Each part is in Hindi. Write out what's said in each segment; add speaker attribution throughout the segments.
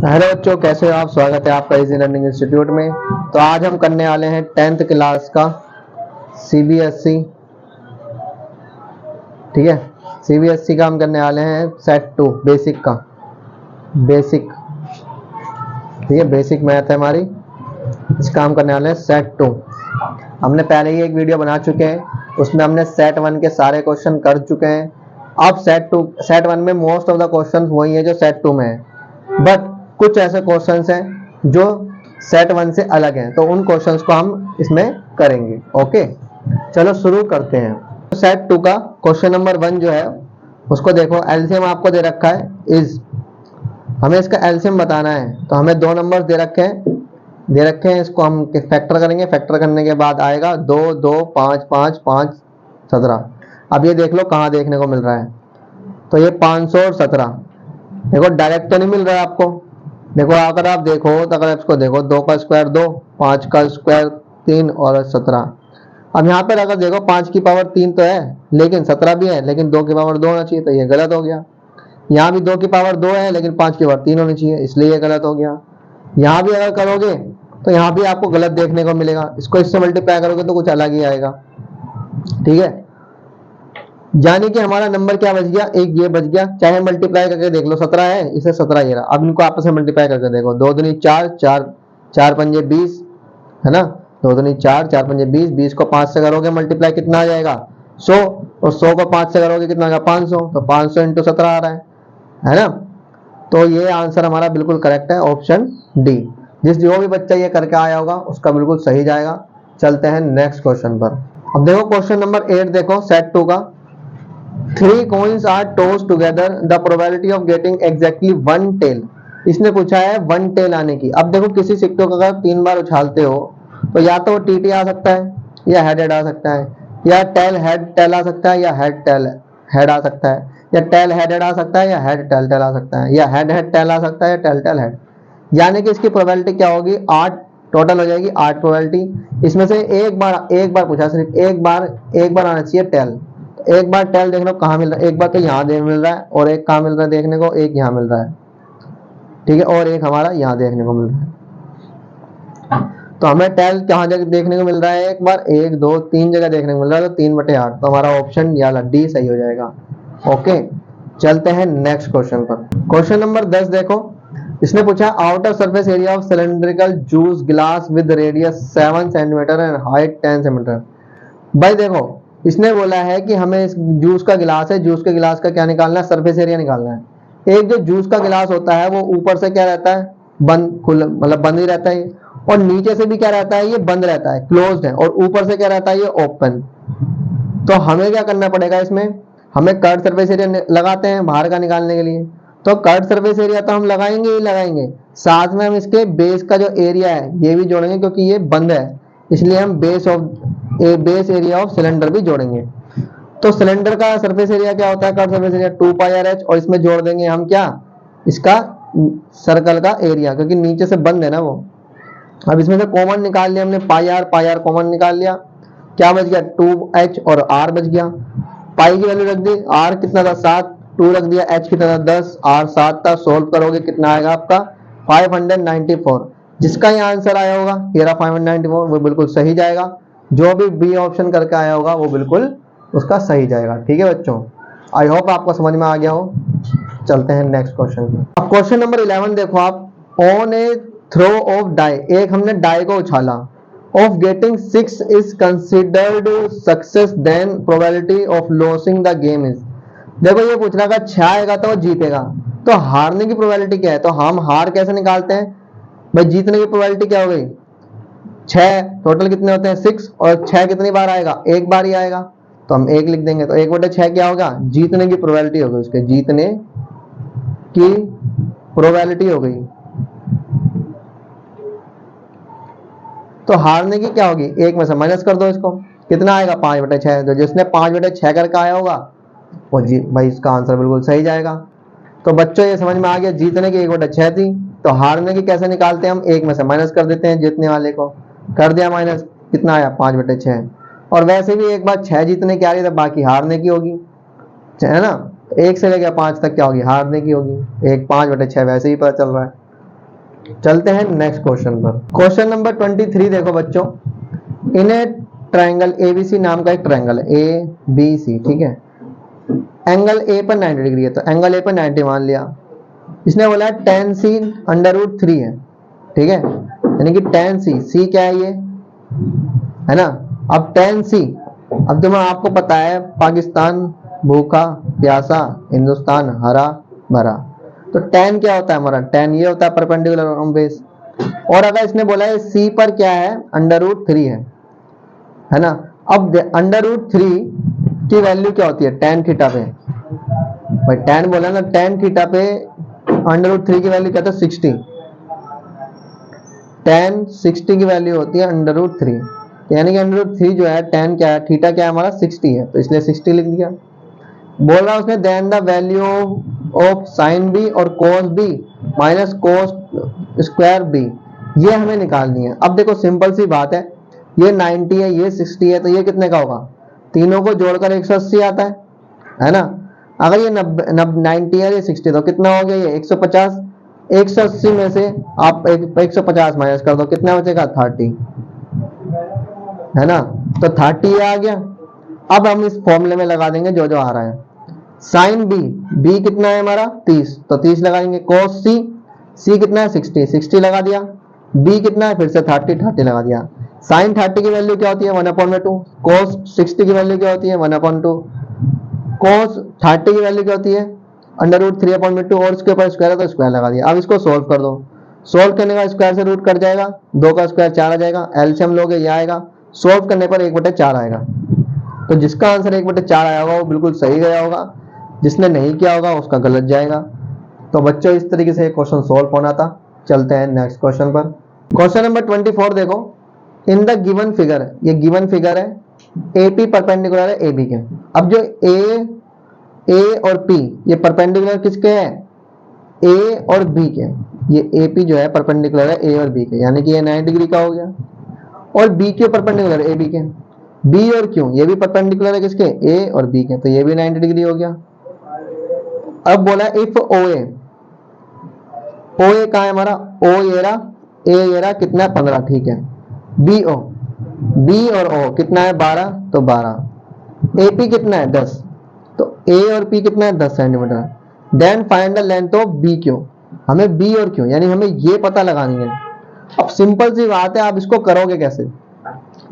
Speaker 1: हेलो बच्चों, कैसे हो आप। स्वागत है आपका इजी लर्निंग इंस्टीट्यूट में। तो आज हम करने वाले हैं 10th क्लास का सीबीएसई। ठीक है, सीबीएसई का हम करने वाले हैं सेट 2 बेसिक का। बेसिक, ठीक है, बेसिक मैथ है हमारी, इसका हम करने वाले हैं सेट 2। हमने पहले ही एक वीडियो बना चुके हैं, उसमें हमने सेट 1 के सारे क्वेश्चन कर चुके हैं। अब सेट 1 में मोस्ट ऑफ द क्वेश्चन वही है जो सेट 2 में है, बट कुछ ऐसे क्वेश्चंस हैं जो सेट 1 से अलग हैं, तो उन क्वेश्चंस को हम इसमें करेंगे। ओके, चलो शुरू करते हैं। सेट 2 का क्वेश्चन नंबर 1 जो है उसको देखो, एलसीएम आपको दे रखा है इज, हमें इसका एलसीएम बताना है। तो हमें दो नंबर दे रखे हैं, इसको हम फैक्टर करेंगे। फैक्टर करने के बाद आएगा 2 2 5 5 5 17। अब ये देख लो कहाँ देखने को मिल रहा है, तो ये 500 और 17। देखो डायरेक्ट तो नहीं मिल रहा है आपको। देखो अगर आप देखो तो अगर इसको देखो, 2 का स्क्वायर 2, 5 का स्क्वायर 3 और 17। अब यहाँ पर अगर देखो 5 की पावर 3 तो है लेकिन 17 भी है, लेकिन 2 की पावर 2 होना चाहिए, तो ये गलत हो गया। यहाँ भी 2 की पावर 2 है लेकिन 5 की पावर 3 होनी चाहिए, इसलिए ये गलत हो गया। यहाँ भी अगर करोगे तो यहाँ भी आपको गलत देखने को मिलेगा। इसको इससे मल्टीप्लाई करोगे तो कुछ अलग ही आएगा। ठीक है, यानी कि हमारा नंबर क्या बच गया, एक ये बच गया। चाहे मल्टीप्लाई करके देख लो, 17 है, इसे 17 ये रहा। अब इनको आपस में मल्टीप्लाई करके देखो, 2 दूनी 4, 4 पंजे 20, है ना। 2 दूनी 4, 4 पंजे 20, 20 को 5 से करोगे मल्टीप्लाई कितना आ जाएगा 100, और 100 को 5 से करोगे कितना आ जाएगा 500। तो 500 इंटू 17 आ रहा है ना। तो ये आंसर हमारा बिल्कुल करेक्ट है, ऑप्शन डी। जो भी बच्चा ये करके आया होगा उसका बिल्कुल सही जाएगा। चलते हैं नेक्स्ट क्वेश्चन पर। अब देखो क्वेश्चन नंबर 8 देखो, सेट 2 का। 3 coins are tossed together, the probability of getting exactly one tail। इसने पूछा है वन टेल आने की। अब देखो किसी सिक्के को अगर 3 बार उछालते हो तो या तो टीटी आ सकता है, या हेड हेड आ सकता है, या टेल हेड टेल आ सकता है, या हेड टेल हेड आ सकता है, या टेल हेड हेड आ सकता है, या हेड टेल टेल आ सकता है, या हेड हेड टेल आ सकता है, या टेल टेल हेड। यानी कि इसकी प्रोबेबिलिटी क्या होगी, 8 टोटल हो जाएगी, 8 प्रोबेबिलिटी। इसमें से एक बार पूछा, सिर्फ एक बार आना चाहिए टेल। एक बार टेल देख लो कहाँ मिल रहा है, एक बार तो यहाँ मिल रहा है, और एक कहाँ मिल रहा है देखने को, एक यहाँ मिल रहा है। ठीक है, और एक हमारा यहाँ देखने को मिल रहा है। तो हमें टेल कहाँ जगह देखने को मिल रहा है, एक बार 1 2 3 जगह देखने को मिल रहा है, तो 3/8। तो हमारा ऑप्शन या डी सही हो जाएगा। ओके, चलते हैं नेक्स्ट क्वेश्चन पर। क्वेश्चन नंबर 10 देखो, इसने पूछा outer surface area of cylindrical juice glass with radius 7 centimetre and height 10 centimetre. भाई देखो इसने बोला है कि हमें इस जूस का गिलास है, जूस के गिलास का क्या निकालना है, सरफेस एरिया निकालना है। एक जो जूस का गिलास होता है वो ऊपर से क्या रहता है, बंद, खुला, मतलब बंद ही रहता है, और नीचे से भी क्या रहता है, ये बंद रहता है, क्लोज्ड है, और ऊपर से क्या रहता है, ये ओपन। तो हमें क्या करना पड़ेगा, इसमें हमें कर्व सरफेस एरिया लगाते हैं बाहर का निकालने के लिए। तो कर्व सरफेस एरिया तो हम लगाएंगे ही लगाएंगे, साथ में हम इसके बेस का जो एरिया है ये भी जोड़ेंगे, क्योंकि ये बंद है, इसलिए हम बेस एरिया ऑफ सिलेंडर भी जोड़ेंगे। तो सिलेंडर का सरफेस एरिया क्या होता है, कर्व सरफेस एरिया 2πr/h, और इसमें जोड़ देंगे हम क्या, इसका सर्कल का एरिया, क्योंकि नीचे से बंद है ना वो। अब इसमें से कॉमन निकाल लिया हमने, πr कॉमन निकाल लिया, क्या बच गया 2h और r बच गया। पाई की वैल्यू रख दी, r कितना था 7, 2 रख दिया, h कितना था 10, r 7 था। सोल्व करोगे कितना आएगा आपका 594। जिसका ये आंसर आया होगा ये रहा 594, वो बिल्कुल सही जाएगा। जो भी बी ऑप्शन करके आया होगा वो बिल्कुल उसका सही जाएगा। ठीक है बच्चों, आई होप आपको समझ में आ गया हो। चलते हैं नेक्स्ट क्वेश्चन पे। अब क्वेश्चन नंबर 11 देखो आप, on a throw of die, एक हमने डाई को उछाला, of getting 6 is considered success, then probability of losing the game is. देखो ये पूछ रहा है 6 आएगा तो जीतेगा, तो हारने की प्रोबेबिलिटी क्या है। तो हम हार कैसे निकालते हैं भाई, जीतने की प्रोबेबिलिटी क्या हो गई 6, टोटल कितने होते हैं 6, और 6 कितनी बार आएगा, एक बार ही आएगा, तो हम 1 लिख देंगे। तो 1/6 क्या होगा, जीतने की प्रोबेबिलिटी होगी, उसके जीतने की प्रोबेबिलिटी हो गई। तो हारने की क्या होगी, 1 में से माइनस कर दो इसको, कितना आएगा 5/6। तो जिसने 5/6 करके आया होगा वो भाई इसका आंसर बिल्कुल सही जाएगा। तो बच्चों ये समझ में आ गया, जीतने की 1/6 थी, तो हारने की कैसे निकालते हैं हम, 1 में से माइनस कर देते हैं, जीतने वाले को कर दिया माइनस, कितना आया 5/6। और वैसे भी एक बार 6 जीतने की आ रही है, तो बाकी हारने की होगी, है ना। 1 से लेकर 5 तक क्या होगी, हारने की होगी। 5/6 वैसे ही पता चल रहा है। चलते हैं नेक्स्ट क्वेश्चन पर। क्वेश्चन नंबर 23 देखो बच्चों, इन्हें ट्रायंगल एबीसी नाम का एक ट्रायंगल है, ए बी सी, ठीक है। एंगल ए पर 90 डिग्री है, तो एंगल ए पर 90 मान लिया। इसने बोला है tan c √3 है, ठीक है, यानी कि tan c, c क्या है ये, है ना। अब tan c, अब तुम्हें आपको पता है पाकिस्तान भूखा प्यासा, हिंदुस्तान हरा भरा, तो tan क्या होता है हमारा, tan ये होता है परपेंडिकुलर ऑन बेस। और अगर इसने बोला है c पर क्या है, √3 है ना। अब √3 की वैल्यू क्या होती है tan थीटा पे, भाई tan बोला ना, tan थीटा पे √3 की वैल्यू क्या था, 60। tan 60 की वैल्यू होती है √3, यानी कि √3 जो है tan क्या है, थीटा क्या है हमारा 60 है, तो इसलिए 60 लिख दिया। बोल रहा उसने then the value of sine B और cos B minus cos square B, ये हमें निकालनी है। अब देखो सिंपल सी बात है, ये 90 है, ये 60 है, तो ये कितने का होगा, तीनों को जोड़कर 180 आता है ना। अगर ये 90 है, ये 60, तो कितना हो गया ये 150। 180 में से आप 150 माइनस कर दो, कितना बचेगा 30, है ना। तो 30 आ गया। अब हम इस फॉर्मूले में लगा देंगे जो जो आ रहा है। साइन बी, बी कितना है हमारा 30, तो 30 लगाएंगे। कोस सी, सी कितना है 60, 60 लगा दिया। बी कितना है फिर से 30, 30 लगा दिया। साइन 30 की वैल्यू क्या होती है 1/2, कोस 60 की वैल्यू क्या होती है 1/2, कोस 30 की वैल्यू क्या होती है √3/2, और इसके ऊपर स्क्वायर है तो स्क्वायर लगा दिया। अब इसको सोल्व कर दो, सोल्व करने का स्क्वायर से रूट कट जाएगा, 2 का स्क्वायर 4 आ जाएगा, एलसीएम लोगे ये आएगा, सोल्व करने पर 1/4 आएगा। तो जिसका आंसर 1/4 आया होगा वो बिल्कुल सही गया होगा, जिसने नहीं किया होगा उसका गलत जाएगा। तो बच्चों इस तरीके से क्वेश्चन सोल्व होना था। चलते हैं नेक्स्ट क्वेश्चन पर। क्वेश्चन नंबर 24 देखो, इन द गिवन फिगर, ये गिवन फिगर है, एपी परपेंडिकुलर है एबी के। अब जो ए और पी ये परपेंडिकुलर किसके हैं, ए और बी के। ये एपी जो है परपेंडिकुलर है ए और बी के, यानी कि ये 90 डिग्री का हो गया। और बी क्यू परपेंडिकुलर है ए बी के, बी और क्यू ये भी परपेंडिकुलर है किसके, ए और बी के, तो ये भी 90 डिग्री हो गया। अब बोला इफ ओ ए, ओ ए कहा है हमारा, ओ ये रहा, ए ये रहा, कितना है 15, ठीक है। बी ओ, बी और ओ कितना है 12, तो 12। ए पी कितना है 10, तो ए और पी कितना है 10 centimetre. Then find the length of B Q, हमें बी और क्यू यानी हमें ये पता लगानी है। अब सिंपल सी बात है, आप इसको करोगे कैसे,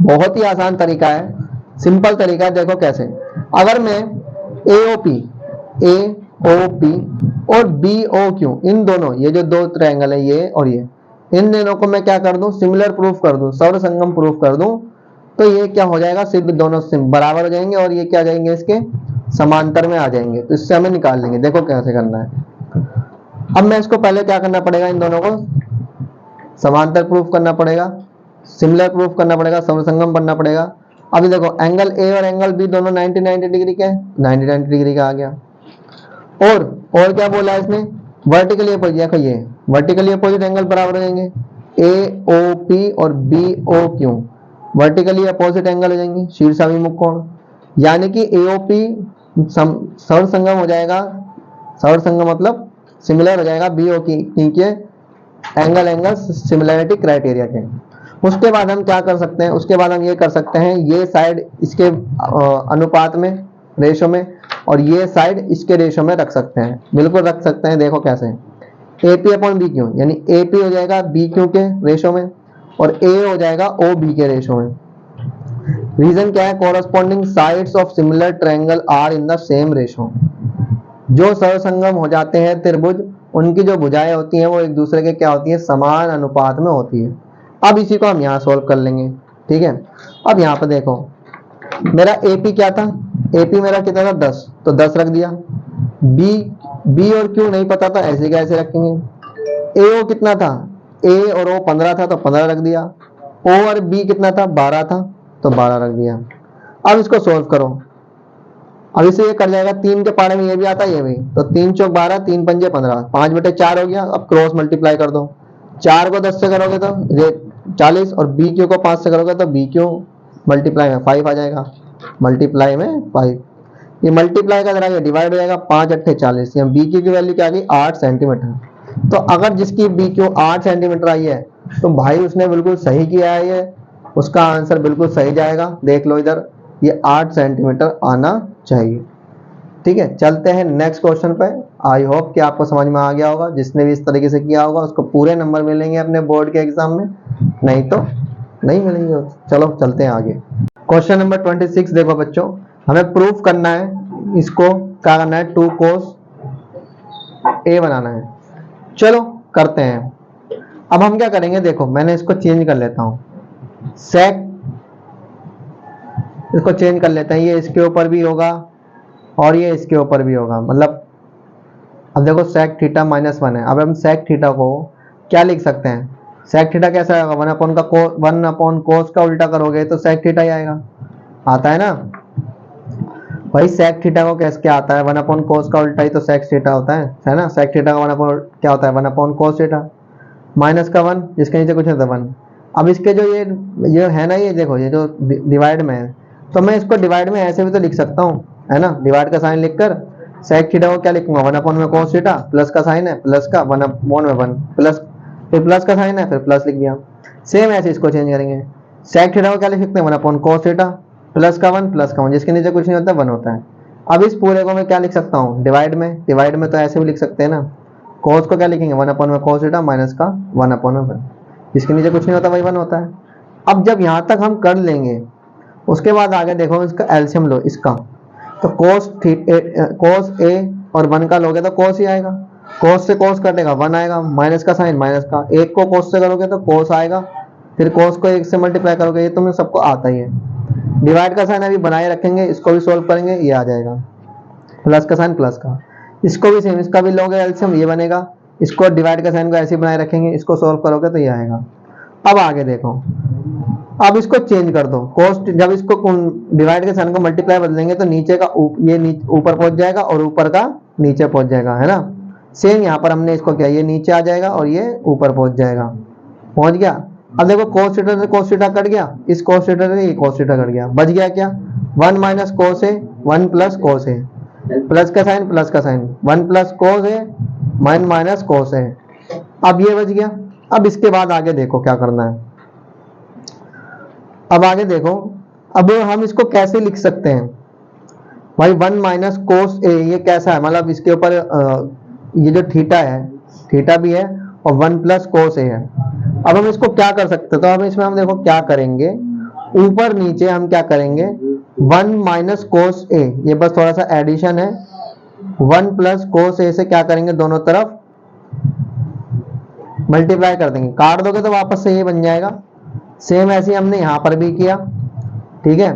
Speaker 1: बहुत ही आसान तरीका है, सिंपल तरीका है। देखो कैसे, अगर मैं ए ओ पी और बी ओ क्यू, इन दोनों, ये जो दो ट्रायंगल है ये और ये, इन दोनों को मैं क्या कर दूं, सिमिलर प्रूफ कर दूं, सर्व संगम प्रूफ कर दूं, तो ये क्या हो जाएगा, सिर्फ दोनों बराबर हो जाएंगे और ये क्या जाएंगे, इसके समांतर में आ जाएंगे। तो इससे हमें निकाल लेंगे। देखो कैसे करना है। अब मैं इसको पहले क्या करना पड़ेगा, इन दोनों को समांतर प्रूफ करना पड़ेगा, सिमिलर प्रूफ करना पड़ेगा, समसंगम बनना पड़ेगा। अभी देखो एंगल ए और एंगल बी दोनों 90 डिग्री के, 90 डिग्री का आ गया। और क्या बोला है इसने, वर्टिकली अपोजिट, देखो ये वर्टिकली अपोजिट एंगल बराबर हो जाएंगे, ए ओ पी और B O Q vertically opposite angle हो जाएंगे, शीर्षाभिमुख कोण, यानी कि एओपी सर्व संगम हो जाएगा, सर्व संगम मतलब सिमिलर हो जाएगा बीओ की एंगल सिमिलरिटी क्राइटेरिया के। उसके बाद हम क्या कर सकते हैं, उसके बाद हम ये कर सकते हैं, ये साइड इसके अनुपात में, रेशो में, और ये साइड इसके रेशो में रख सकते हैं, बिल्कुल रख सकते हैं। देखो कैसे, A P upon B Q, यानी ए पी हो जाएगा बी क्यू के रेशो में और ए हो जाएगा ओ बी के रेशो में। रीजन क्या है, corresponding sides of similar triangle are in the same ratio. जो सरसंगम हो जाते हैं त्रिभुज, उनकी जो भुजाएं होती हैं वो एक दूसरे के क्या होती है, समान अनुपात में होती है। अब इसी को हम यहाँ सोल्व कर लेंगे, ठीक है। अब यहाँ पे देखो, मेरा एपी क्या था, एपी मेरा कितना था 10, तो 10 रख दिया। बी और क्यू नहीं पता था, ऐसे कैसे रखेंगे। ए ओ कितना था, ए और ओ 15 था, तो 15 रख दिया। ओ और बी कितना था 12 था, तो 12 रख दिया। अब इसको सोल्व करो, अब इसे ये कर जाएगा, 3 के पारे में ये भी आता है ये भी, तो 3 चौक 12, 3 पंजे 15, 5/4 हो गया। अब क्रॉस मल्टीप्लाई कर दो, 4 को 10 से करोगे तो 40 और बी क्यू को 5 से करोगे तो बी क्यू मल्टीप्लाई में 5 आ जाएगा, मल्टीप्लाई में 5, ये मल्टीप्लाई का जरा ये डिवाइड हो जाएगा, 5 8 40, बी क्यू की वैल्यू क्या आ गई 8 सेंटीमीटर। तो अगर जिसकी बी क्यू 8 सेंटीमीटर आई है तो भाई उसने बिल्कुल सही किया है, ये उसका आंसर बिल्कुल सही जाएगा। देख लो इधर, ये 8 सेंटीमीटर आना चाहिए। ठीक है, चलते हैं नेक्स्ट क्वेश्चन पे। आई होप कि आपको समझ में आ गया होगा। जिसने भी इस तरीके से किया होगा उसको पूरे नंबर मिलेंगे अपने बोर्ड के एग्जाम में, नहीं तो नहीं मिलेंगे। चलो चलते हैं आगे। क्वेश्चन नंबर 26 देखो बच्चों, हमें प्रूफ करना है, इसको क्या करना है, 2 cos a बनाना है। चलो करते हैं। अब हम क्या करेंगे, देखो मैंने इसको चेंज कर लेता हूं, सेक इसको चेंज कर लेते हैं, ये इसके ऊपर भी होगा और ये इसके ऊपर भी होगा। मतलब अब देखो सेक थीटा -1 है। अब हम सेक थीटा को क्या लिख सकते हैं, सेक थीटा कैसा आएगा, 1 कोस का उल्टा करोगे तो सेक थीटा ही आएगा, आता है ना भाई। सेक थीटा को कैसे क्या आता है, 1 कोस का उल्टा ही तो सेक थीटा होता है ना। सेक थीटा का 1 क्या होता है, 1 कोस थीटा, माइनस का 1, जिसके नीचे कुछ नहीं था 1। अब इसके जो ये है ना, ये देखो ये जो डिवाइड में है, तो मैं इसको डिवाइड में ऐसे भी तो लिख सकता हूँ, है ना। डिवाइड का साइन लिखकर सेक थीटा को क्या लिखूंगा, 1 कोस थीटा, प्लस का साइन है, प्लस का 1 प्लस, फिर प्लस का साइन है, फिर प्लस लिख दिया। सेम ऐसे इसको चेंज करेंगे, सेक थीटा को क्या लिख सकते हैं, 1 कोस थीटा, प्लस का 1 प्लस का 1, जिसके नीचे कुछ नहीं होता 1 होता है। अब इस पूरे को मैं क्या लिख सकता हूँ, डिवाइड में तो ऐसे भी लिख सकते हैं ना। कोस को क्या लिखेंगे, 1 कोस थीटा माइनस का 1 जिसके नीचे कुछ नहीं होता वही 1 होता है। अब जब यहाँ तक हम कर लेंगे, उसके बाद आगे देखो इसका एलसीएम लो इसका, तो कोस ए और 1 का लोगे तो कोस ही आएगा, कोस से कोस कटेगा 1 आएगा, माइनस का साइन माइनस का, एक को कोस से करोगे तो कोस आएगा, फिर कोस को 1 से मल्टीप्लाई करोगे, ये तुम्हें सबको आता ही है। डिवाइड का साइन अभी बनाए रखेंगे, इसको भी सोल्व करेंगे, ये आ जाएगा, प्लस का साइन प्लस का, इसको भी सेम, इसका भी लोगे एलसीएम ये बनेगा, इसको डिवाइड का साइन को ऐसे बनाए रखेंगे, इसको सोल्व करोगे तो ये आएगा। अब आगे देखो, अब इसको चेंज कर दो, कोस जब इसको डिवाइड के साइन को मल्टीप्लाई बदलेंगे तो नीचे का ये ऊपर पहुंच जाएगा और ऊपर का नीचे पहुंच जाएगा, है ना। सेम यहाँ पर हमने इसको किया, ये नीचे आ जाएगा और ये ऊपर पहुंच जाएगा, पहुंच गया। अब देखो कोस थीटा से कोस थीटा कट गया, इस कोस थीटा से ये कोस थीटा कट गया, बच गया क्या, 1 माइनस कोस है 1 प्लस कोस है, प्लस का साइन 1 प्लस कोस है 1 माइनस कोस है। अब ये बच गया। अब इसके बाद आगे देखो क्या करना है। अब आगे देखो, अब हम इसको कैसे लिख सकते हैं भाई, 1 माइनस कोस ए, ये कैसा है, मतलब इसके ऊपर ये जो थीटा है, थीटा भी है और 1 प्लस कोस ए है। अब हम इसको क्या कर सकते हैं, तो अब इसमें हम देखो क्या करेंगे, ऊपर नीचे हम क्या करेंगे, 1 माइनस कोस ए, ये बस थोड़ा सा एडिशन है, 1 प्लस कोस ए से क्या करेंगे, दोनों तरफ मल्टीप्लाई कर देंगे, काट दोगे तो वापस से ये बन जाएगा। सेम ऐसे हमने यहाँ पर भी किया, ठीक है,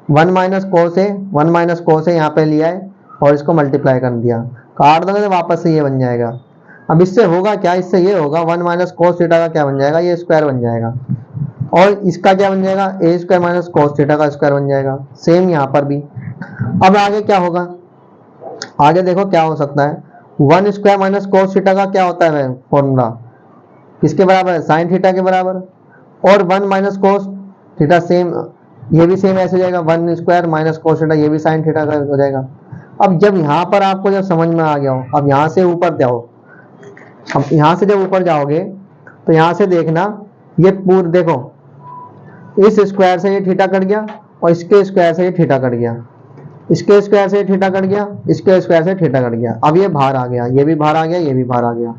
Speaker 1: 1 माइनस कोस ए यहाँ पे लिया है और इसको मल्टीप्लाई कर दिया, काट दोगे तो वापस से ये बन जाएगा। अब इससे होगा क्या, इससे ये होगा 1 माइनस कोस थीटा का क्या बन जाएगा, ये स्क्वायर बन जाएगा, और इसका क्या बन जाएगा, ए स्क्वायर माइनस कोस थीटा का स्क्वायर बन जाएगा। सेम यहाँ पर भी। अब आगे क्या होगा, आगे देखो क्या हो सकता है, 1 स्क्वायर माइनस कोस थीटा का क्या होता है फॉर्मूला, किसके बराबर है, साइन थीटा के बराबर, और 1 माइनस कोस थीटा सेम, ये भी सेम ऐसे हो जाएगा, 1 स्क्वायर माइनस कोस थीटा, ये भी साइन थीटा का हो जाएगा। अब जब यहाँ पर आपको जब समझ में आ गया हो, अब यहाँ से ऊपर जाओ, अब यहाँ से जब ऊपर जाओगे तो यहाँ से देखना, ये पूरा देखो, इस स्क्वायर से ये थीटा कट गया और इसके स्क्वायर से ये थीटा कट गया, इसके स्क्वायर से थीटा कट गया, इसके स्क्वायर से थीटा कट गया। अब ये बाहर आ गया, ये भी बाहर आ गया, ये भी बाहर आ गया,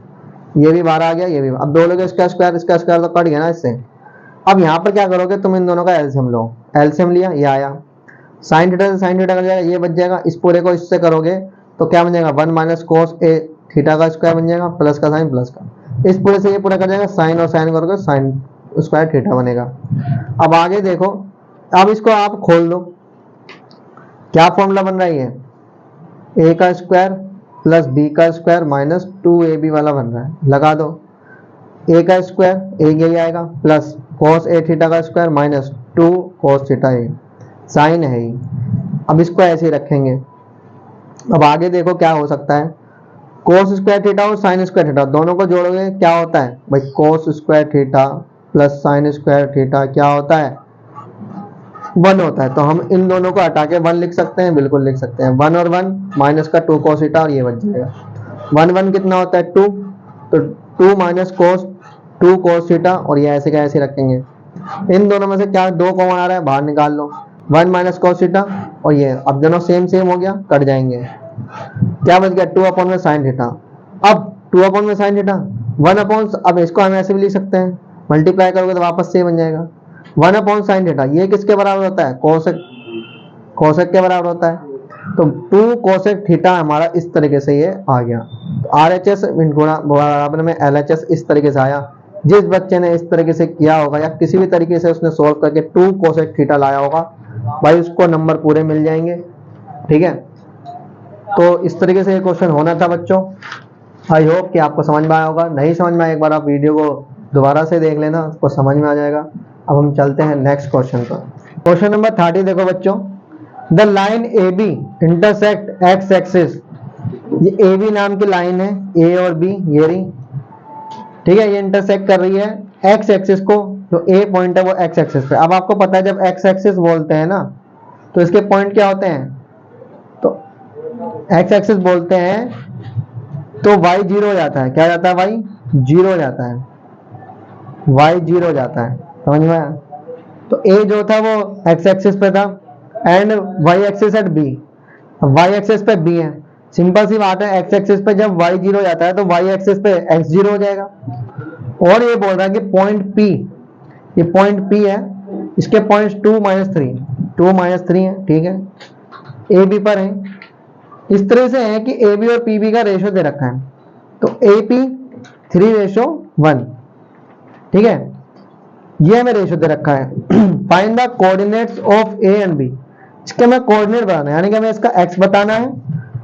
Speaker 1: ये भी बाहर आ गया, ये भी। अब दो लोग इसका स्क्वायर तो कट गया ना इससे। अब यहाँ पर क्या करोगे, तुम इन दोनों का एलसीएम लो, एलसीएम लिया, ये आया, साइन थीटा से साइन थीटा कट जाएगा, ये बच जाएगा, इस पूरे को इससे करोगे तो क्या बन जाएगा, 1 माइनस कोस ए थीटा का स्क्वायर बन जाएगा, प्लस का साइन प्लस का, इस पूरे से ये पूरा कट जाएगा, साइन और साइन करोगे साइन स्क्वायर थीटा बनेगा। अब आगे देखो, अब इसको आप खोल दो, क्या फॉर्मूला बन रहा है, ए का स्क्वायर प्लस बी का स्क्वायर माइनस 2ab वाला बन रहा है, लगा दो, ए का स्क्वायर ए यही आएगा, प्लस कोस ए थीटा का स्क्वायर माइनस 2 कोस थीटा ए, साइन है ही। अब इसको ऐसे ही रखेंगे। अब आगे देखो क्या हो सकता है, कोस स्क्वायर थीटा और साइन स्क्वायर थीटा दोनों को जोड़ोगे क्या होता है भाई, cos square theta plus sine square theta क्या होता है, 1 होता है। तो हम इन दोनों को हटा के 1 लिख सकते हैं, बिल्कुल लिख सकते हैं, 1 और 1 माइनस का 2 कोस थीटा और ये बच जाएगा। 1 1 कितना होता है 2, तो 2 माइनस कोस 2 कोस थीटा, और ये ऐसे का ऐसे रखेंगे। इन दोनों में से क्या 2 कॉमन आ रहा है, बाहर निकाल लो। 1 माइनस कोस थीटा, और ये अब दोनों सेम सेम हो गया, कट जाएंगे। क्या बच गया, 2 अपॉन में साइन थीटा। अब 2 अपॉन में साइन थीटा 1 अपॉन, अब इसको हम ऐसे भी लिख सकते हैं, मल्टीप्लाई करोगे तो वापस से बन जाएगा 1 अपॉन साइन थीटा। ये किसके बराबर होता है, कोसेक के बराबर होता है। तो 2 कोसेक थीटा हमारा इस तरीके से ये आ गया। तो RHS बराबर में LHS इस तरीके से आया। जिस बच्चे ने इस तरीके से किया होगा या किसी भी तरीके से उसने सोल्व करके 2 कोसेक थीटा लाया होगा भाई, उसको नंबर पूरे मिल जाएंगे। ठीक है, तो इस तरीके से ये क्वेश्चन होना था बच्चों। आई होप कि आपको समझ में आया होगा। नहीं समझ में आया, एक बार आप वीडियो को दोबारा से देख लेना, आपको समझ में आ जाएगा। अब हम चलते हैं नेक्स्ट क्वेश्चन पर। क्वेश्चन नंबर 30 देखो बच्चों, the line AB intersect x axis. ये AB नाम की लाइन है, A और B ये रही। ठीक है, ये इंटरसेक्ट कर रही है एक्स एक्सिस को, जो A पॉइंट है वो एक्स एक्सिस पे। अब आपको पता है जब एक्स एक्सिस बोलते हैं ना तो इसके पॉइंट क्या होते हैं, तो एक्स एक्सिस बोलते हैं तो y 0 हो जाता है। क्या जाता है, y 0 हो जाता है, y 0 हो जाता है। समझ में आया। तो A जो था वो x एक्सिस पे था and y axis at B, y axis पे B है। सिंपल सी बात है, x एक्सिस पे जब y 0 हो जाता है तो y एक्सिस पे x 0 हो जाएगा। और ये बोल रहा है कि पॉइंट P, ये पॉइंट P है, इसके पॉइंट्स 2 माइनस 3 है। ठीक है, A B पर है। इस तरह से है कि AB और PB का रेशो दे रखा है, तो AP 3:1। ठीक है, ये हमें रेशो दे रखा है। Find the coordinates of A and B। इसके हमें कोऑर्डिनेट बताना है, यानी कि हमें इसका x बताना है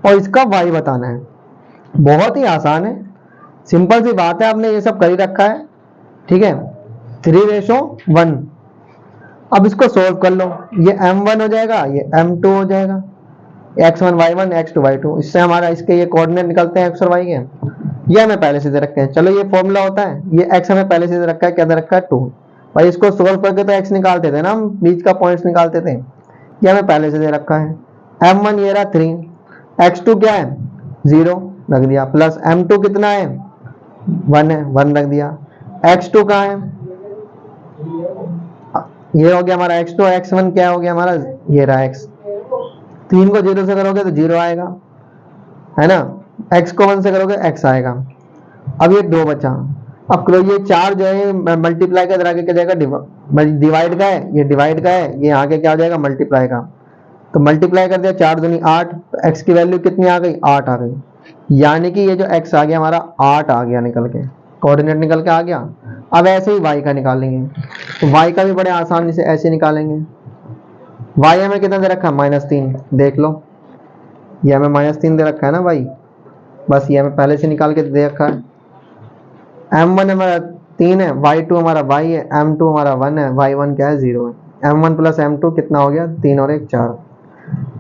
Speaker 1: और इसका y बताना है। बहुत ही आसान है, सिंपल सी बात है, आपने ये सब कर ही रखा है। ठीक है, 3:1। अब इसको सोल्व कर लो, ये M1 हो जाएगा, ये M2 हो जाएगा, x1 y1 x2 y2। इससे हमारा इसके ये कोऑर्डिनेट निकलते हैं x और y के। ये हमें पहले से दे रखे हैं, चलो ये फॉर्मूला होता है, ये x हमें पहले से दे रखा है, क्या दे रखा है 2। भाई इसको सोल्व करके तो x निकालते थे ना, हम बीच का पॉइंट्स निकालते थे। ये हमें पहले से दे रखा है। M1 ये रहा 3, x2 क्या है 0 रख दिया, प्लस M2 कितना है 1 है, 1 रख दिया। x2 कहाँ है, ये हो गया हमारा x2, x1 क्या हो गया हमारा, ये रहा x। 3 को 0 से करोगे तो 0 आएगा, है ना। x को 1 से करोगे x आएगा। अब ये 2 बचा। अब करो ये 4 जो है मल्टीप्लाई का आगे क्या जाएगा, डिवाइड का है, ये डिवाइड का है, ये आगे क्या हो जाएगा मल्टीप्लाई का। तो मल्टीप्लाई कर दिया, 4 दूनी 8, तो x की वैल्यू कितनी आ गई 8 आ गई। यानी कि ये जो x आ गया हमारा 8 आ गया निकल के, कोऑर्डिनेट निकल के आ गया। अब ऐसे ही y का निकालेंगे, तो y का भी बड़े आसानी से ऐसे निकालेंगे। y हमें कितना दे रखा है -3, देख लो ये हमें -3 दे रखा है ना भाई, बस ये हमें पहले से निकाल के दे रखा है। m1 हमारा 3 है, y2 हमारा y है, m2 हमारा 1 है, y1 क्या है 0 है। m1 प्लस m2 कितना हो गया 3 और 1 4।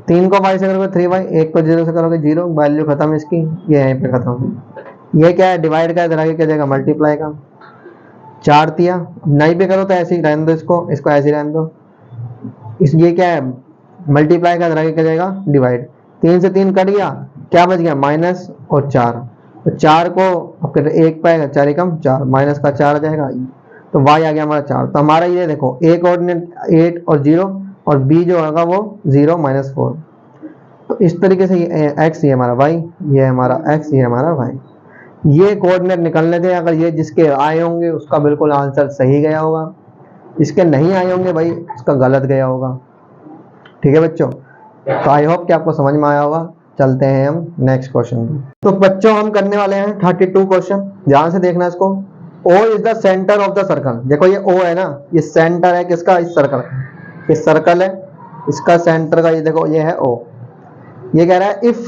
Speaker 1: 3 को y से करोगे 3y, 1 को 0 से करोगे 0, वैल्यू खत्म इसकी, ये यहीं पे खत्म। ये क्या है डिवाइड का है, इधर आगे क्या जाएगा मल्टीप्लाई का। 4 दिया, नहीं भी करो तो ऐसे ही रहने दो, इसको ऐसे ही रहने दो। इस ये क्या है मल्टीप्लाई का, इधर आगे क्या जाएगा डिवाइड। 3 से 3 कट गया, क्या बच गया माइनस और 4। तो 4 को अब 1 पाएगा, 4 एकम 4, माइनस का 4 आ जाएगा, तो y आ गया हमारा 4। तो हमारा ये देखो a कोऑर्डिनेट 8 और 0, और b जो होगा वो 0 -4। तो इस तरीके से ये x ये हमारा y, ये हमारा x, ये हमारा y। ये कोऑर्डिनेट निकलने थे, अगर ये जिसके आए होंगे उसका बिल्कुल आंसर सही गया होगा, इसके नहीं आए होंगे भाई उसका गलत गया होगा। ठीक है बच्चों, तो आई होप कि आपको समझ में आया होगा। चलते हैं हम नेक्स्ट क्वेश्चन पे। तो बच्चों हम करने वाले हैं 32 क्वेश्चन, ध्यान से देखना इसको। O is the centre of the circle. देखो ये O है ना, ये सेंटर है किसका, इस सर्कल का। ये सर्कल है, इसका सेंटर का ये देखो ये है O। ये कह रहा है इफ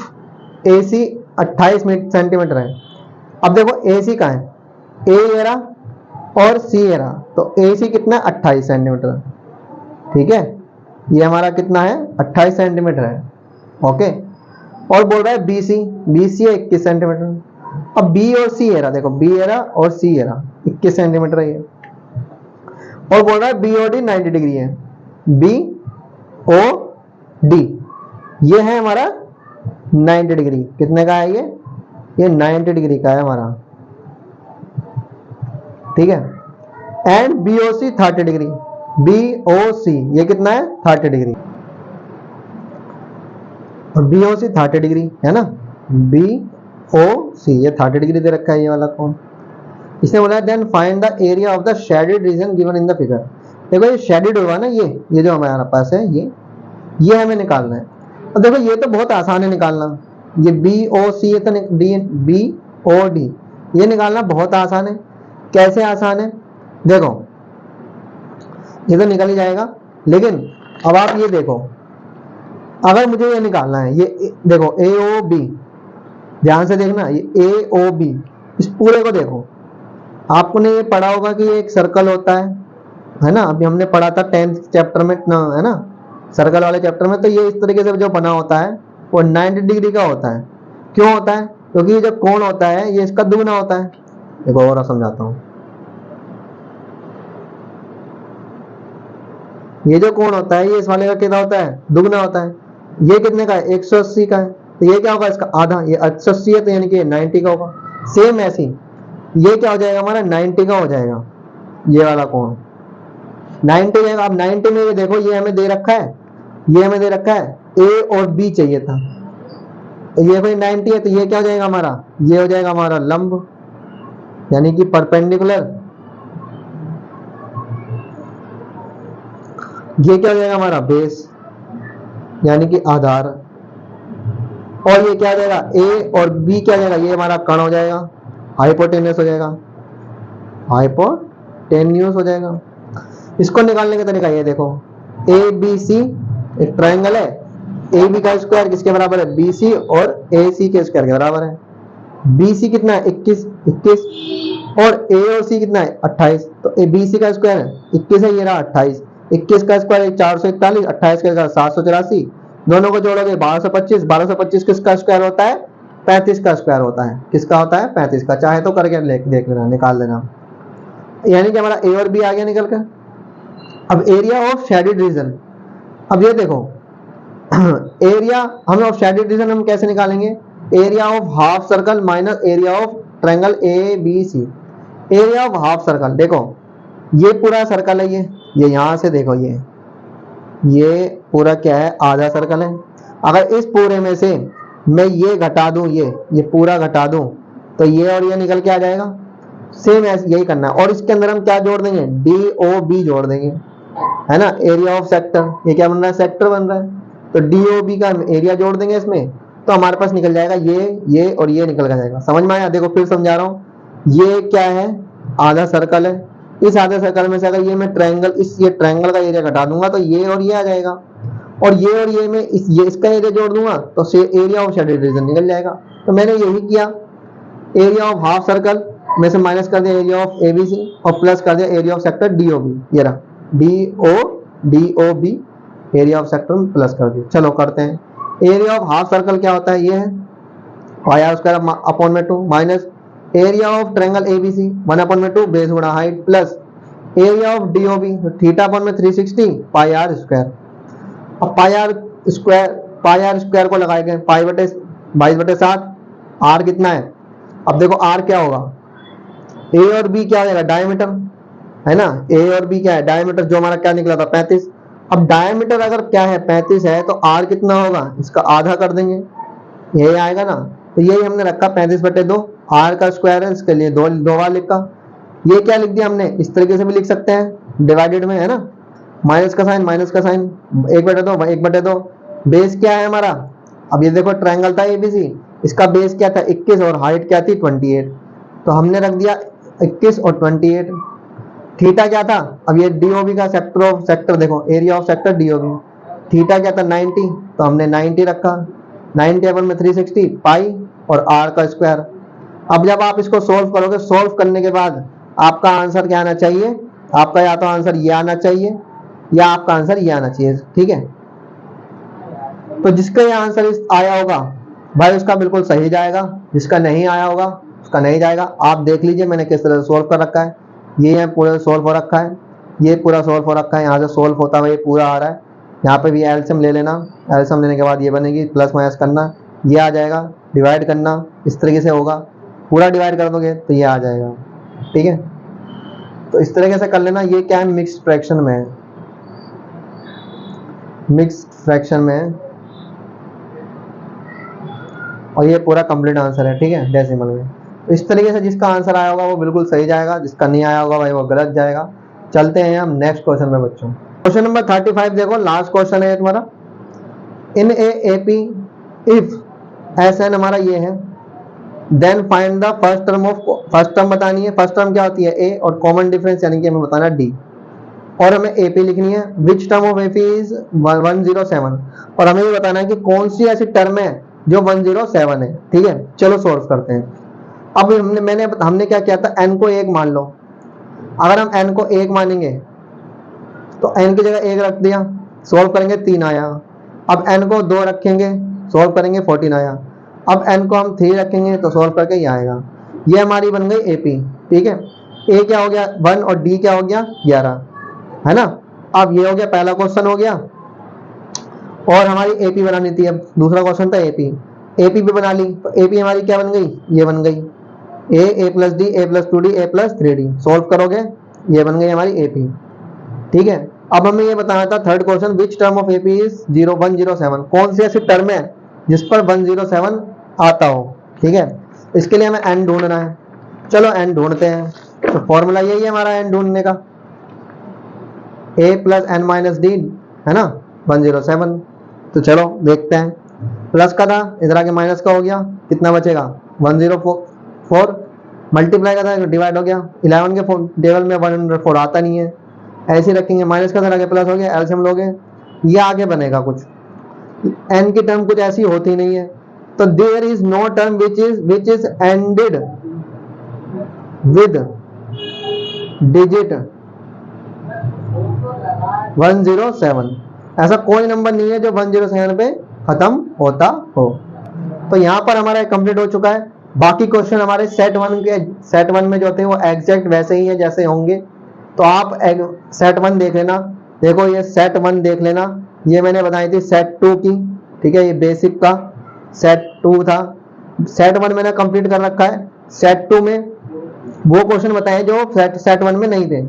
Speaker 1: AC 28 सेंटीमीटर है। अब देखो AC का है, A ये रहा और C ये रहा, तो AC कितना 28 सेंटीमीटर। ठीक है, ये हमारा कितना है 28 सेंटीमीटर है। ओके, और बोल रहा है BC है 21 सेंटीमीटर। अब B और C है रहा, देखो B है रहा और C है रहा, 21 सेंटीमीटर है ये। और बोल रहा है BOD 90 डिग्री है, BOD ये है हमारा 90 डिग्री। कितने का है ये 90 डिग्री का है हमारा। ठीक है। एंड BOC 30 डिग्री, BOC ये कितना है 30 डिग्री, और BOC 30 डिग्री है ना, BOC ये 30 डिग्री दे रखा है ये वाला कौन। इसने बोला then find the area of the shaded region given in the figure. देखो ये शेडेड होगा ना, ये जो हमारे पास है ये हमें निकालना है। और देखो ये तो बहुत आसान है निकालना, ये BOC ये तो BOD ये निकालना बहुत आसान है। कैसे आसान है, देखो ये तो निकल ही जाएगा, लेकिन अब आप ये देखो, अगर मुझे ये निकालना है, ये देखो AOB, ध्यान से देखना, ये AOB, इस पूरे को देखो। आपने ये पढ़ा होगा कि एक सर्कल होता है ना, अभी हमने पढ़ा था 10th चैप्टर में ना, है ना, सर्कल वाले चैप्टर में। तो ये इस तरीके से जो बना होता है वो 90 डिग्री का होता है। क्यों होता है, क्योंकि ये जो कोण होता है ये इसका दुगना होता है। देखो और समझाता हूं, ये जो कोण होता है ये इस वाले का कितना होता है, दुगना होता है। ये कितने का है, 180 का है, तो ये क्या होगा इसका आधा, ये 180 है तो यानी कि 90 का होगा। सेम ऐसी ये क्या हो जाएगा हमारा 90 का हो जाएगा, ये वाला कोण 90 जाएगा। अब 90 में ये देखो ये हमें दे रखा है, ये हमें दे रखा है A और B चाहिए था, तो ये भाई 90 है तो ये क्या हो जाएगा हमारा, ये हो जाएगा हमारा लंब यानी कि परपेंडिकुलर। ये क्या हो जाएगा हमारा बेस यानी कि आधार, और ये क्या हो जाएगा A और B क्या हो जाएगा, ये हमारा कण हो जाएगा, हाइपोटेन्यूस हो जाएगा, हाइपोटेन्यूस हो जाएगा। इसको निकालने का तरीका ये देखो, ABC एक ट्रायंगल है, AB का स्क्वायर किसके बराबर है, BC और AC के स्क्वायर के बराबर है। BC कितना है 21 और A और C कितना है 28, तो BC का स्क्वायर है 21 है, ये रहा 28, 21 का स्क्वायर 441, 28 का स्क्वायर 784, दोनों को जोड़ोगे 1225, 1225 किसका स्क्वायर होता है 35 का स्क्वायर होता है। किसका होता है 35 का, चाहे तो करके देख लेना, निकाल लेना, यानी कि हमारा A और B आ गया निकल कर। अब एरिया ऑफ शेडेड रीजन, अब ये देखो एरिया हम ऑफ शेडेड रीजन हम कैसे निकालेंगे, area of half circle minus area of triangle ABC। Area of half circle, देखो ये पूरा सर्कल है, ये यहां से देखो ये पूरा क्या है आधा सर्कल है। अगर इस पूरे में से मैं ये घटा दूं, ये पूरा घटा दूं, तो ये और ये निकल के आ जाएगा। सेम ऐसे यही करना है, और इसके अंदर हम क्या जोड़ देंगे, DOB जोड़ देंगे, है ना, एरिया ऑफ सेक्टर। ये क्या बन रहा है, सेक्टर बन रहा है, तो DOB का एरिया जोड़ देंगे इसमें, तो हमारे पास निकल जाएगा ये और ये निकल जाएगा। समझ में आया, देखो फिर समझा रहा हूँ, ये क्या है आधा सर्कल है, इस आधे सर्कल में से अगर ये मैं ट्रायंगल ये ट्रायंगल का एरिया घटा दूंगा तो ये और ये आ जाएगा, और ये में इसका एरिया जोड़ दूंगा तो एरिया ऑफ शेडेड रीजन निकल जाएगा। तो मैंने यही किया, एरिया ऑफ हाफ सर्कल में से माइनस कर दिया एरिया ऑफ ABC और प्लस कर दिया एरिया ऑफ सेक्टर DOB, ये रहा DOB एरिया ऑफ सेक्टर में प्लस कर दिया। चलो करते हैं, एरिया ऑफ हाफ सर्कल क्या होता है, ये है पाई स्क्वायर अपॉन में 2 minus area of triangle ABC 1 upon में 2 बेस गुणा height plus area of DOB theta upon में 360 पाई आर स्क्वायर। अब पाई आर स्क्वायर को लगाएंगे पाई बटे 22/7, आर कितना है, अब देखो आर क्या होगा, A और B क्या हो जाएगा डायमीटर, है ना, A और B क्या है डायमीटर, जो हमारा क्या निकला था 35। अब डायमीटर अगर क्या है 35 है तो R कितना होगा, इसका आधा कर देंगे, यही आएगा ना। तो यही हमने रखा 35/2, R का स्क्वायर है, इसके लिए दो बार लिखा। ये क्या लिख दिया हमने, इस तरीके से भी लिख सकते हैं डिवाइडेड में, है ना, माइनस का साइन 1/2 1/2। बेस क्या है हमारा, अब ये देखो ट्रायंगल था ABC, इसका बेस क्या था 21 और हाइट क्या थी 28, तो हमने रख दिया 21 और 28। थीटा क्या था, अब ये DOB का सेक्टर देखो area of sector DOB, theta क्या था 90, तो हमने 90 रखा, 90 अपॉन में 360 पाई और R का स्क्वायर। अब जब आप इसको सोल्व करोगे, सोल्व करने के बाद आपका आंसर क्या आना चाहिए, आपका या तो आंसर ये आना चाहिए या आपका आंसर ये आना चाहिए, ठीक है। तो जिसका ये आंसर आया होगा भाई उसका बिल्कुल सही जाएगा, जिसका नहीं आया होगा उसका नहीं जाएगा। आप देख लीजिए मैंने किस तरह से सोल्व कर रखा है, ये पूरा सोल्व हो रखा है, ये पूरा सोल्व हो रखा है, यहाँ से सोल्व होता हुआ ये पूरा आ रहा है। यहाँ पे भी एलसीएम ले लेना, एलसीएम लेने के बाद ये बनेगी, प्लस माइनस करना, ये आ जाएगा, डिवाइड करना, इस तरीके से होगा, पूरा डिवाइड कर दोगे तो ये आ जाएगा, ठीक है। तो इस तरीके से कर लेना। ये क्या है, मिक्स्ड फ्रैक्शन में है, मिक्स्ड फ्रैक्शन में है, और ये पूरा कंप्लीट आंसर है, ठीक है, डेसिमल में। तो इस तरीके से जिसका आंसर आया होगा वो बिल्कुल सही जाएगा, जिसका नहीं आया होगा भाई वो गलत जाएगा। चलते हैं हम नेक्स्ट क्वेश्चन में बच्चों। क्वेश्चन नंबर 35 देखो, लास्ट क्वेश्चन है तुम्हारा। In A P if S N हमारा ये है, then find the first term of, first term बतानी है। फर्स्ट टर्म क्या होती है, ए, और कॉमन डिफरेंस यानी कि हमें बताना डी, और हमें एपी लिखनी है। Which term of AP is 107, और हमें ये बताना है कि कौन सी ऐसी टर्म है जो 107 है, ठीक है। चलो सॉल्व करते हैं। अब हमने क्या किया था, n को 1 मान लो। अगर हम n को 1 मानेंगे तो n की जगह 1 रख दिया, सॉल्व करेंगे 3 आया। अब n को 2 रखेंगे, सॉल्व करेंगे 14 आया। अब n को हम 3 रखेंगे तो सॉल्व करके ये आएगा। ये हमारी बन गई एपी, ठीक है। a क्या हो गया 1 और d क्या हो गया 11, है ना। अब ये हो गया, पहला क्वेश्चन हो गया, और हमारी एपी बनानी थी। अब दूसरा क्वेश्चन था एपी, एपी भी बना ली। तो एपी हमारी क्या बन गई, ये बन गई ए प्लस डी, ए प्लस 2d, ए प्लस 3d। सॉल्व करोगे ये बन गई हमारी एपी, ठीक है। अब हमें ये बताना था third question, which term of AP is 107, कौन सी ऐसी टर्म है जिस पर 107 आता हो, ठीक है। इसके लिए हमें n ढूंढना है। चलो n ढूंढते हैं। तो फॉर्मूला यही है हमारा n ढूंढने का, a plus N minus D, है ना, 107। तो चलो देखते हैं। प्लस का था, इधर आके माइनस का हो गया, कितना बचेगा 104, मल्टीप्लाई का था डिवाइड हो गया। 11 के टेबल में 104 आता नहीं है, ऐसे ही रखेंगे। माइनस का था आगे प्लस हो गया, एलसीएम लोगे ये आगे बनेगा कुछ। n की टर्म कुछ ऐसी होती नहीं है, तो there is no term which is ended with digit 107। ऐसा कोई नंबर नहीं है जो 107 पे खत्म होता हो। तो यहाँ पर हमारा कंप्लीट हो चुका है। बाकी क्वेश्चन हमारे सेट 1 के, सेट 1 में जो होते हैं वो एग्जैक्ट वैसे ही है जैसे होंगे। तो आप सेट 1 देख लेना। देखो ये सेट 1 देख लेना, ये मैंने बताई थी सेट 2 की, ठीक है। ये बेसिक का सेट 2 था। सेट 1 मैंने कंप्लीट कर रखा है। सेट 2 में वो क्वेश्चन बताए जो सेट 1 में नहीं थे,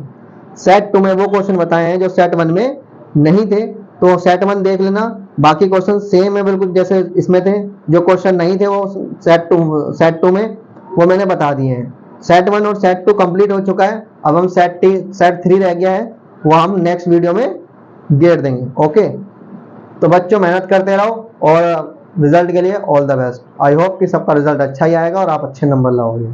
Speaker 1: सेट 2 में वो क्वेश्चन बताए हैं जो सेट 1 में नहीं थे। तो सेट 1 देख लेना। बाकी क्वेश्चन सेम है बिल्कुल जैसे इसमें थे। जो क्वेश्चन नहीं थे वो सेट 2 में वो मैंने बता दिए हैं। सेट 1 और सेट 2 कंप्लीट हो चुका है। अब हम सेट 3 रह गया है, वो हम नेक्स्ट वीडियो में गेट देंगे। ओके, तो बच्चों मेहनत करते रहो और रिजल्ट के लिए all the best. I hope कि सबका रिजल्ट अच्छा ही आएगा और आप अच्छे नंबर लाओगे।